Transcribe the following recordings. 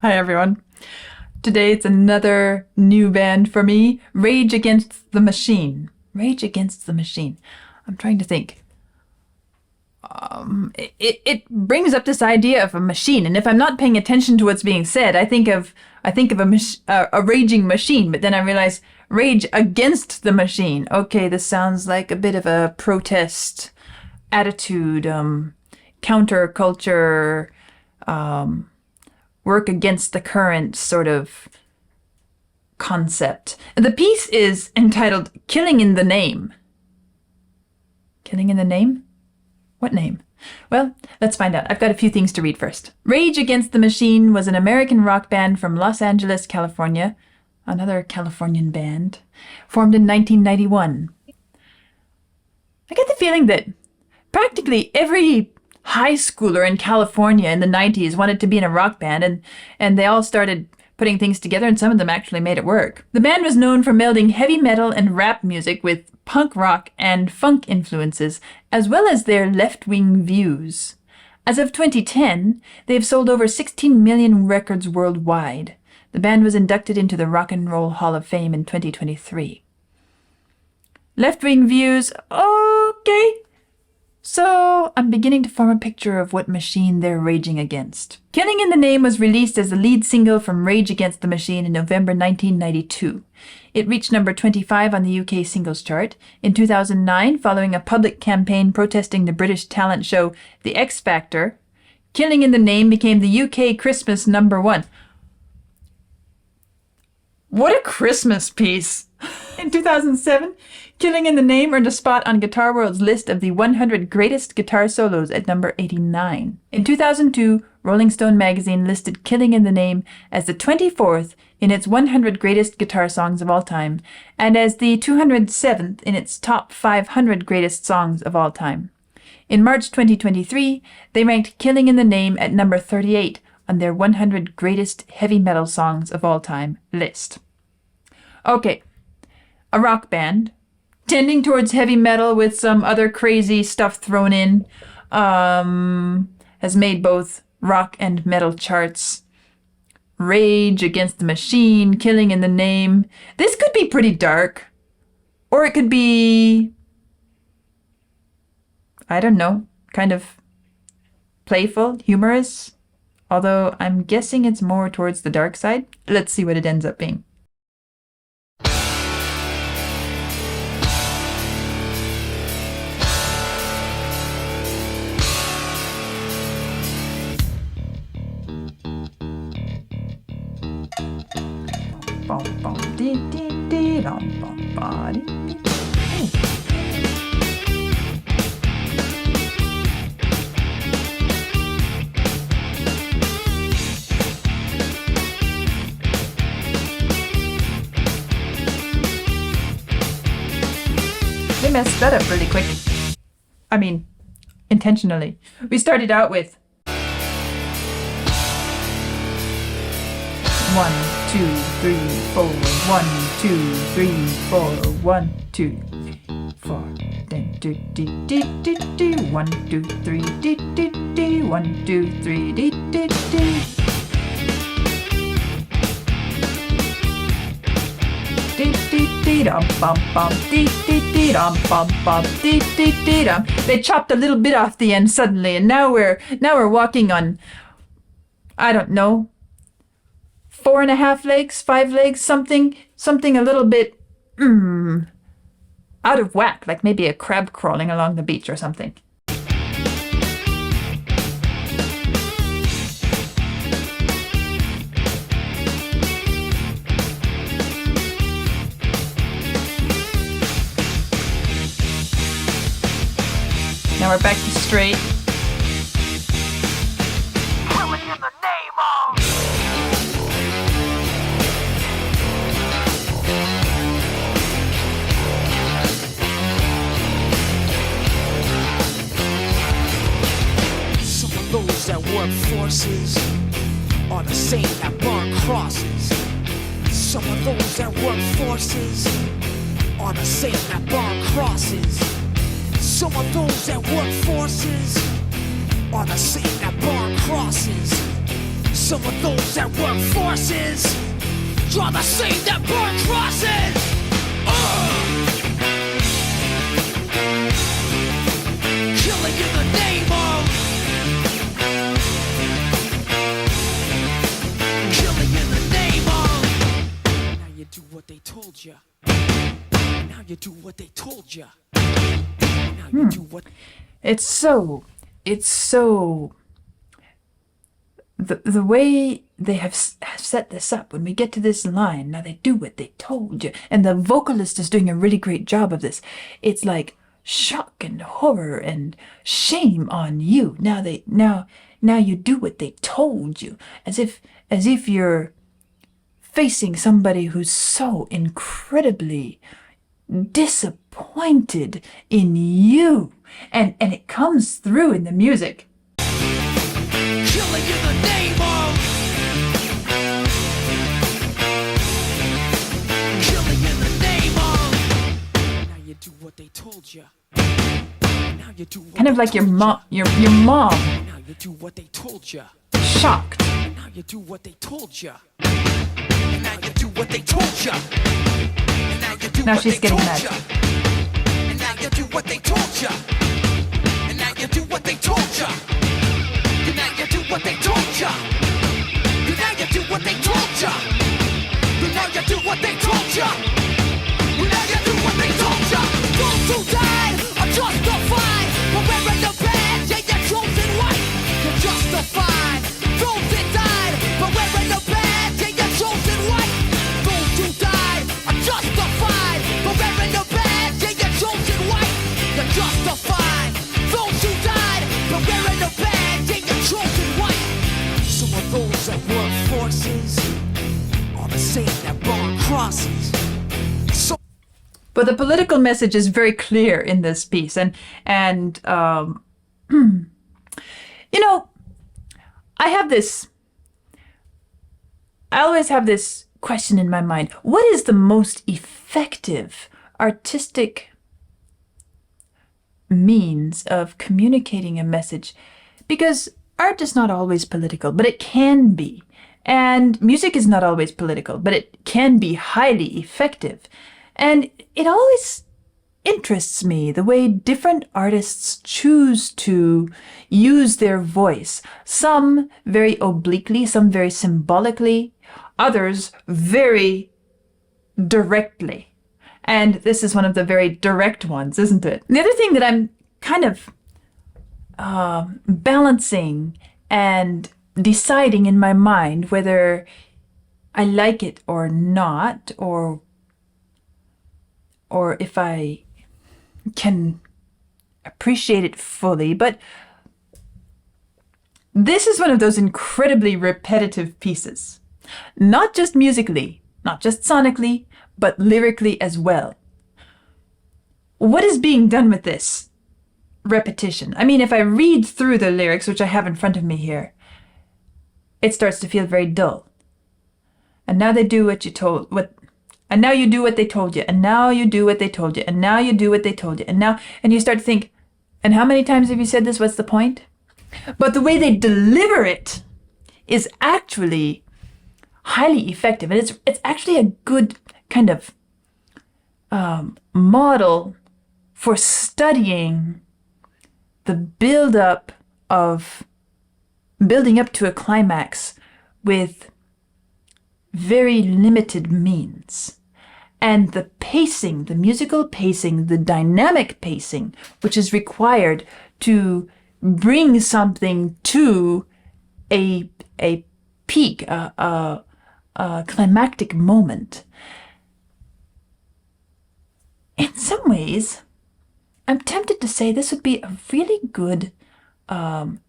Hi everyone. Today it's another new band for me, Rage Against the Machine. Rage Against the Machine. I'm trying to think. It brings up this idea of a machine, and if I'm not paying attention to what's being said, I think of a raging machine, but then I realize Rage Against the Machine. Okay, this sounds like a bit of a protest attitude, counterculture, work against the current sort of concept. The piece is entitled Killing in the Name. Killing in the Name? What name? Well, let's find out. I've got a few things to read first. Rage Against the Machine was an American rock band from Los Angeles, California, another Californian band, formed in 1991. I get the feeling that practically every high schooler in California in the 90s wanted to be in a rock band, and they all started putting things together, and some of them actually made it work. The band was known for melding heavy metal and rap music with punk rock and funk influences, as well as their left-wing views. As of 2010, they have sold over 16 million records worldwide. The band was inducted into the Rock and Roll Hall of Fame in 2023. Left-wing views, okay. So, I'm beginning to form a picture of what machine they're raging against. Killing in the Name was released as the lead single from Rage Against the Machine in November 1992. It reached number 25 on the UK singles chart. In 2009, following a public campaign protesting the British talent show The X Factor, Killing in the Name became the UK Christmas #1. What a Christmas piece! In 2007, Killing in the Name earned a spot on Guitar World's list of the 100 greatest guitar solos at number 89. In 2002, Rolling Stone magazine listed Killing in the Name as the 24th in its 100 greatest guitar songs of all time, and as the 207th in its top 500 greatest songs of all time. In March 2023, they ranked Killing in the Name at number 38 on their 100 greatest heavy metal songs of all time list. Okay, a rock band, tending towards heavy metal with some other crazy stuff thrown in, has made both rock and metal charts. Rage Against the Machine, Killing in the Name. This could be pretty dark. Or it could be, I don't know, kind of playful, humorous. Although I'm guessing it's more towards the dark side. Let's see what it ends up being. They messed that up really quick. I mean, intentionally. We started out with 1, 2, 3, 4. 1, 2, 3, 4. 1, 2, 4. Then do do do do do. 1, 2, 3 do do do. 1, 2, 3 do do do. They chopped a little bit off the end suddenly, and now we're walking on, I don't know, 4.5 legs, 5 legs, something a little bit out of whack, like maybe a crab crawling along the beach or something. Now we're back to straight. Killing in the name of. Some of those that work forces are the same that burn crosses. Some of those that work forces are the same that burn crosses. Some of those that work forces are the same that burn crosses. Some of those that work forces draw the same that burn crosses. Killing in the name of. Killing in the name of. Now you do what they told you. Now you do what they told you. Now you do what. It's so the way they have set this up, when we get to this line, now they do what they told you, and the vocalist is doing a really great job of this. It's like shock and horror and shame on you. Now you do what they told you, as if you're facing somebody who's so incredibly disappointed in you, and it comes through in the music. Killing in the name of. Killing in the name of. Now you do what they told you. Now you do what Kind of like your mom. Your mom. Now you do what they told you. Shocked. Now you do what they told you. Now you do what they told you. Now you do Now what she's they getting told mad. you. And now you do what they told you. And now you do what they told you. And now you do what they told you. And now you do what they told you. And now you do what they told you. And now you do what they told you. Those who died are justified for wearing the badge and your chosen white. You're justified. Those that died for wearing the badge and your chosen white. Those who died are justified for wearing the badge and your chosen white. You're justified. Those who died for wearing the badge and your chosen white. Some of those that work forces are the same that burn crosses. So But the political message is very clear in this piece, and you know, I always have this question in my mind: what is the most effective artistic means of communicating a message? Because art is not always political, but it can be. And music is not always political, but it can be highly effective. And it always interests me the way different artists choose to use their voice. Some very obliquely, some very symbolically, others very directly. And this is one of the very direct ones, isn't it? The other thing that I'm kind of balancing and deciding in my mind whether I like it or not, or if I can appreciate it fully, but this is one of those incredibly repetitive pieces. Not just musically, not just sonically, but lyrically as well. What is being done with this repetition? I mean, if I read through the lyrics, which I have in front of me here, it starts to feel very dull. And now they do and now you do what they told you, and now you do what they told you, and now you do what they told you, and you start to think, and how many times have you said this? What's the point? But the way they deliver it is actually highly effective, and it's actually a good kind of model for studying the building up to a climax with very limited means. And the pacing, the musical pacing, the dynamic pacing, which is required to bring something to a peak, a climactic moment. In some ways, I'm tempted to say this would be a really good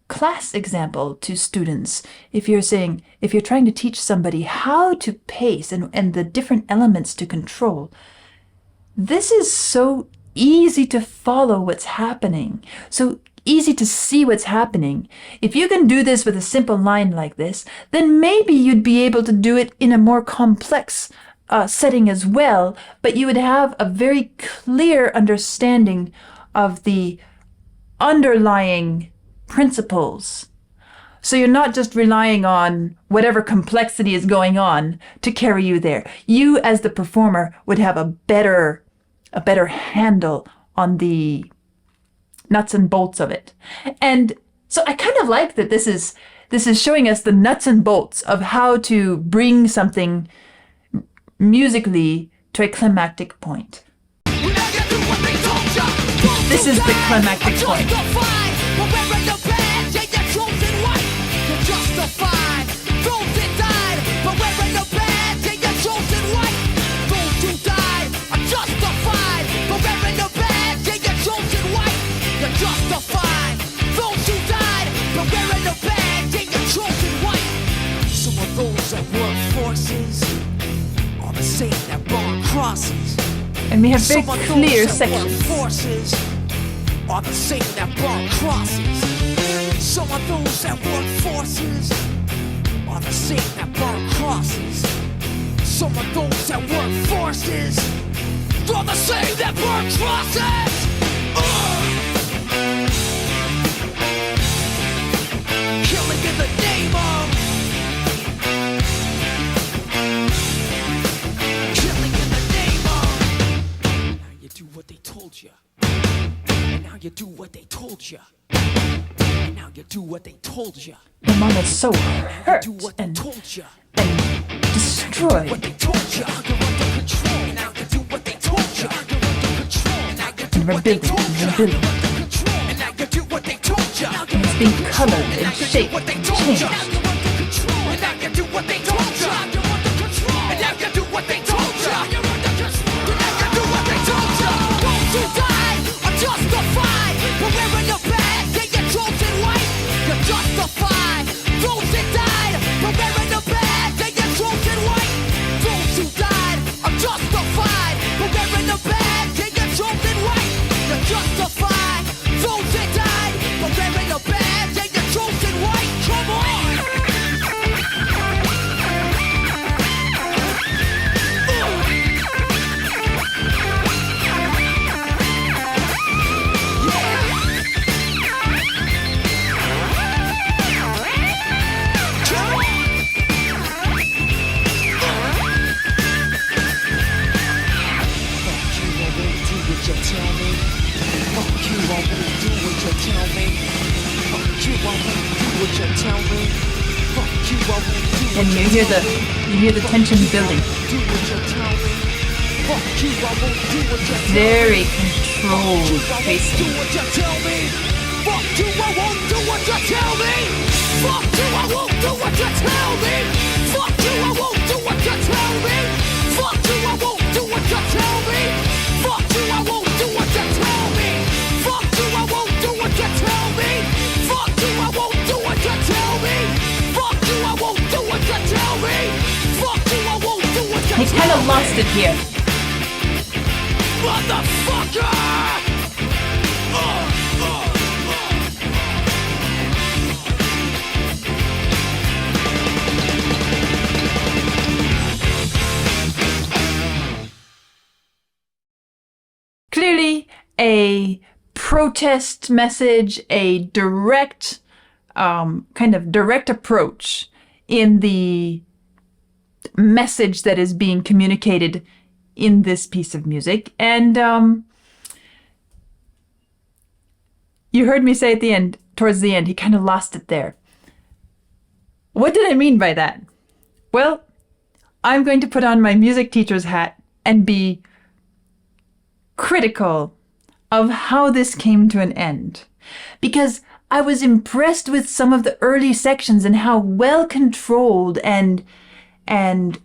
class example to students. If you're trying to teach somebody how to pace and the different elements to control, this is so easy to follow what's happening, so easy to see what's happening. If you can do this with a simple line like this, then maybe you'd be able to do it in a more complex setting as well, but you would have a very clear understanding of the underlying principles. So you're not just relying on whatever complexity is going on to carry you there. You, as the performer, would have a better handle on the nuts and bolts of it. And so I kind of like that this is showing us the nuts and bolts of how to bring something musically to a climactic point. This is the climactic point. Some of those that work forces are the same that burn crosses. And we have very clear sections. Forces are the same that burn crosses. Some of those that work forces are the same that burn crosses. Some of those that work forces are the same that burn crosses. Killing in the name of. Killing in the name of. Now you do what they told you. And now you do what they told you. And now you do what they told you. My mom is so hurt Do what they and told you. destroyed. What they told you. You're under control. And now you do what they told you. You're under control. And now you do what they told you. You're under control. And now you do what they told you. And it's being colored and shaped and changed. And now you do what they told you. You're under control. And now you do what they told you. You're under control. And now you do what they told you. Those who died are justified. But wearing the badge, they get chosen white. You're justified. Those that died, but wearing the badge, they get chosen white. Those who died are justified. But wearing the badge, they get chosen white. You're justified. Those that died, but wearing the badge, they get chosen white. Come on. And you hear the tension building. Very controlled pacing. Fuck you, I won't do what you tell me. Fuck you, I won't do what you tell me. Fuck you, I won't do what you tell me. Fuck you, I won't do what you tell me. Fuck you, I won't do what you tell me. Fuck you, I won't do what you tell me. Fuck you, I won't do what you tell me. Fuck you, I won't do what you tell me. Fuck you, I won't do what you tell me. He kind of lost it here. Motherfucker! Clearly a protest message, a direct, kind of direct approach in the message that is being communicated in this piece of music. And you heard me say at the end, towards the end, he kind of lost it there. What did I mean by that? Well, I'm going to put on my music teacher's hat and be critical of how this came to an end, because I was impressed with some of the early sections and how well controlled and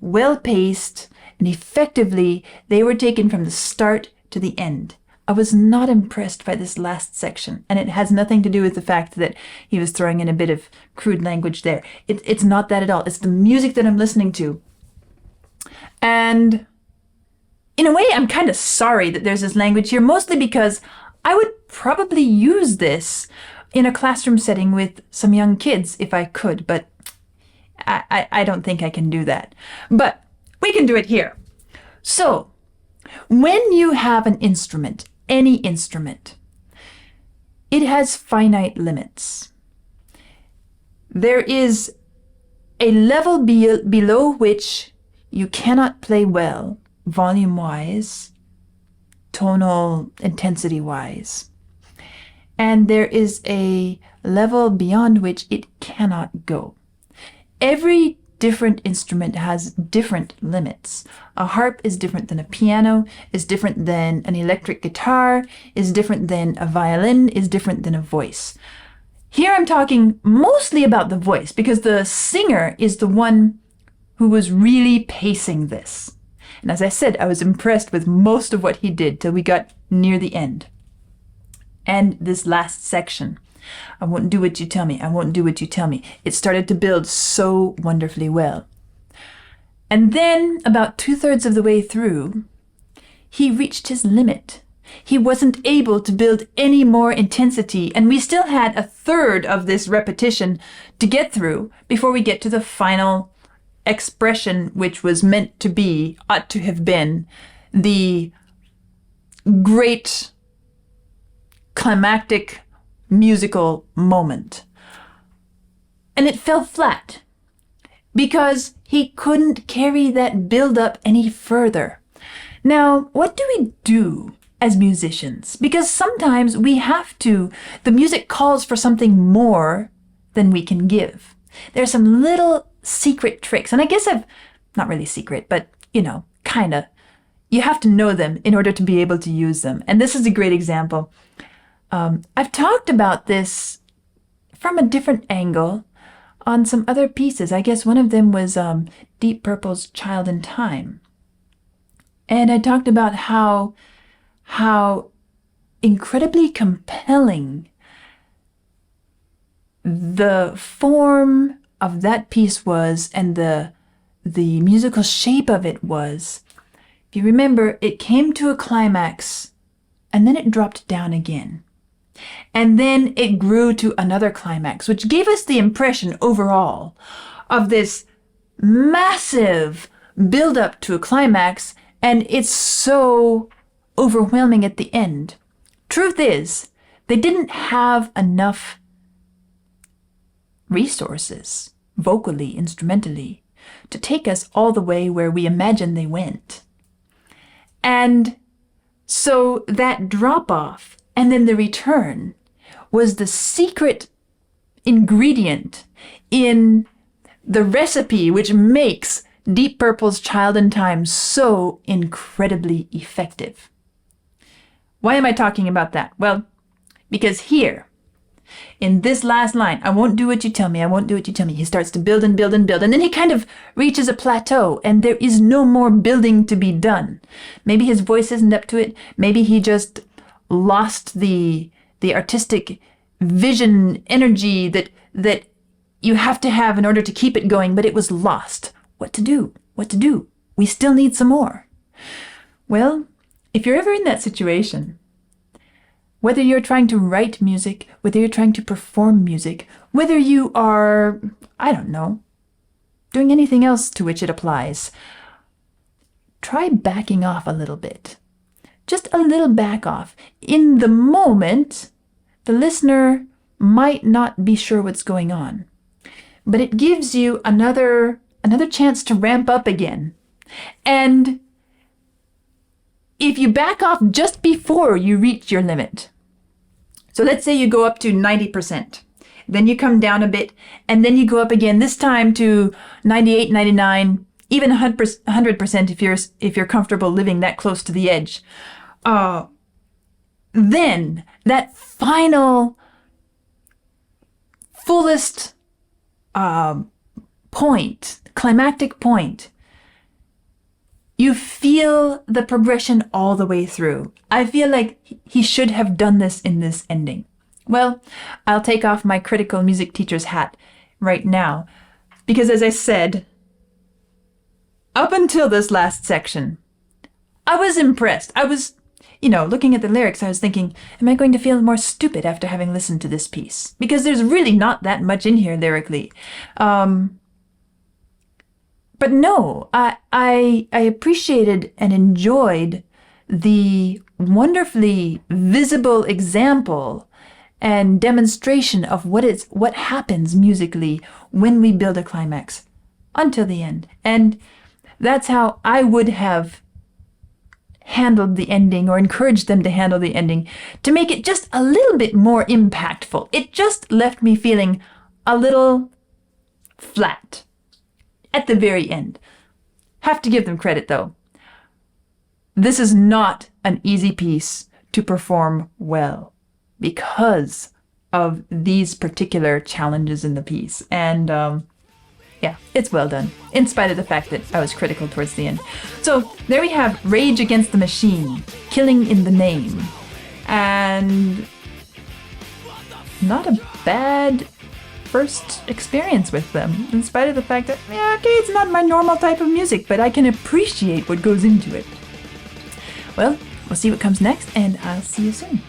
well paced and effectively they were taken from the start to the end. I was not impressed by this last section, and it has nothing to do with the fact that he was throwing in a bit of crude language there. It's not that at all. It's the music that I'm listening to. And in a way, I'm kind of sorry that there's this language here, mostly because I would probably use this in a classroom setting with some young kids if I could, but I don't think I can do that. But we can do it here. So, when you have an instrument, any instrument, it has finite limits. there is a level below which you cannot play well, volume-wise, tonal intensity-wise. And there is a level beyond which it cannot go. Every different instrument has different limits. A harp is different than a piano, is different than an electric guitar, is different than a violin, is different than a voice. Here I'm talking mostly about the voice because the singer is the one who was really pacing this. And as I said, I was impressed with most of what he did till we got near the end. And this last section, I won't do what you tell me, I won't do what you tell me. It started to build so wonderfully well. And then about 2/3 of the way through, he reached his limit. He wasn't able to build any more intensity, and we still had 1/3 of this repetition to get through before we get to the final expression, which was meant to be, ought to have been, the great climactic musical moment. And it fell flat because he couldn't carry that build-up any further. Now, what do we do as musicians? Because sometimes we have to, the music calls for something more than we can give. There's some little secret tricks, and I guess not really secret, but, kinda. You have to know them in order to be able to use them. And this is a great example. I've talked about this from a different angle on some other pieces. I guess one of them was Deep Purple's Child in Time. And I talked about how incredibly compelling the form of that piece was and the musical shape of it was. If you remember, it came to a climax and then it dropped down again. And then it grew to another climax, which gave us the impression overall of this massive build-up to a climax, and it's so overwhelming at the end. Truth is, they didn't have enough resources, vocally, instrumentally, to take us all the way where we imagine they went. And so that drop-off and then the return was the secret ingredient in the recipe which makes Deep Purple's Child in Time so incredibly effective. Why am I talking about that? Well, because here, in this last line, I won't do what you tell me, I won't do what you tell me, he starts to build and build and build, and then he kind of reaches a plateau, and there is no more building to be done. Maybe his voice isn't up to it, maybe he just lost the artistic vision, energy that you have to have in order to keep it going, but it was lost. What to do? What to do? We still need some more. Well, if you're ever in that situation, whether you're trying to write music, whether you're trying to perform music, whether you are, I don't know, doing anything else to which it applies, try backing off a little bit. Just a little back off. In the moment, the listener might not be sure what's going on, but it gives you another chance to ramp up again. And if you back off just before you reach your limit, so let's say you go up to 90%, then you come down a bit, and then you go up again, this time to 98, 99, even 100% if you're comfortable living that close to the edge. Then that final, fullest point, climactic point, you feel the progression all the way through. I feel like he should have done this in this ending. Well, I'll take off my critical music teacher's hat right now, because as I said, up until this last section, I was impressed. I was, looking at the lyrics, I was thinking, am I going to feel more stupid after having listened to this piece? Because there's really not that much in here lyrically. But no, I appreciated and enjoyed the wonderfully visible example and demonstration of what happens musically when we build a climax until the end. And that's how I would have handled the ending, or encouraged them to handle the ending, to make it just a little bit more impactful. It just left me feeling a little flat at the very end. Have to give them credit though. This is not an easy piece to perform well because of these particular challenges in the piece. And yeah, it's well done, in spite of the fact that I was critical towards the end. So there we have Rage Against the Machine, Killing in the Name. And not a bad first experience with them, in spite of the fact that, yeah, okay, it's not my normal type of music, but I can appreciate what goes into it. Well, we'll see what comes next, and I'll see you soon.